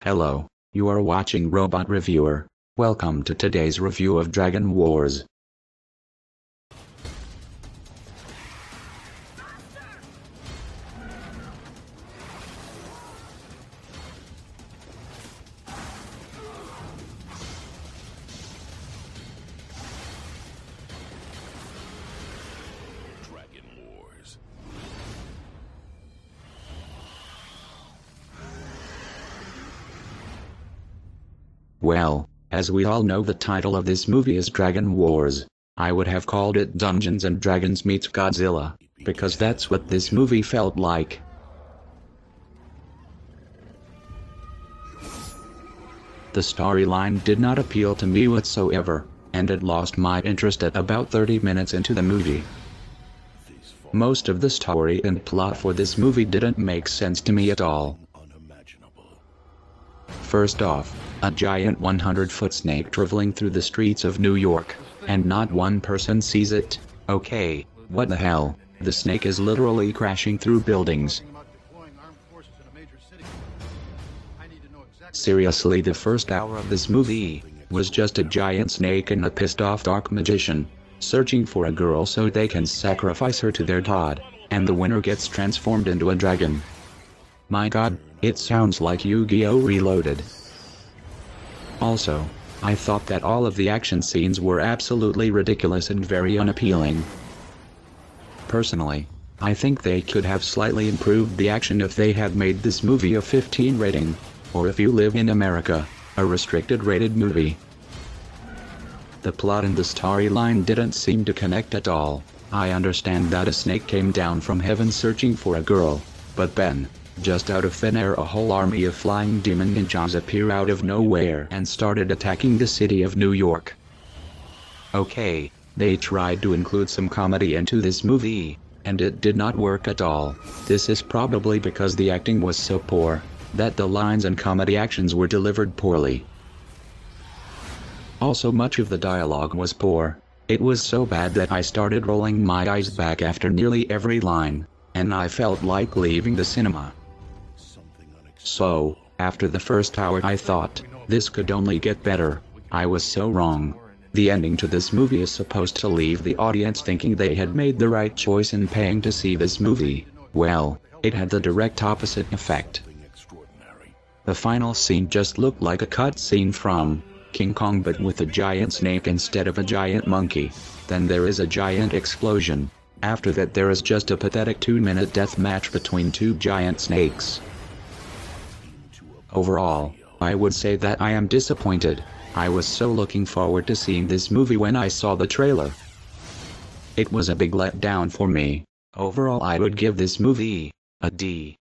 Hello, you are watching Robot Reviewer. Welcome to today's review of Dragon Wars. Well, as we all know, the title of this movie is Dragon Wars. I would have called it Dungeons and Dragons meets Godzilla, because that's what this movie felt like. The storyline did not appeal to me whatsoever, and it lost my interest at about 30 minutes into the movie. Most of the story and plot for this movie didn't make sense to me at all. First off, a giant 100-foot snake traveling through the streets of New York, and not one person sees it. Okay, what the hell? The snake is literally crashing through buildings. Seriously, the first hour of this movie was just a giant snake and a pissed-off dark magician searching for a girl so they can sacrifice her to their god, and the winner gets transformed into a dragon. My god, it sounds like Yu-Gi-Oh! Reloaded. Also, I thought that all of the action scenes were absolutely ridiculous and very unappealing. Personally, I think they could have slightly improved the action if they had made this movie a 15 rating, or if you live in America, a restricted rated movie. The plot and the storyline didn't seem to connect at all. I understand that a snake came down from heaven searching for a girl, but then, just out of thin air, a whole army of flying demon ninjas appear out of nowhere and started attacking the city of New York. Okay, they tried to include some comedy into this movie, and it did not work at all. This is probably because the acting was so poor that the lines and comedy actions were delivered poorly. Also, much of the dialogue was poor. It was so bad that I started rolling my eyes back after nearly every line, and I felt like leaving the cinema. So, after the first hour I thought, this could only get better. I was so wrong. The ending to this movie is supposed to leave the audience thinking they had made the right choice in paying to see this movie. Well, it had the direct opposite effect. The final scene just looked like a cutscene from King Kong, but with a giant snake instead of a giant monkey. Then there is a giant explosion. After that there is just a pathetic 2-minute death match between two giant snakes. Overall, I would say that I am disappointed. I was so looking forward to seeing this movie when I saw the trailer. It was a big letdown for me. Overall, I would give this movie a D.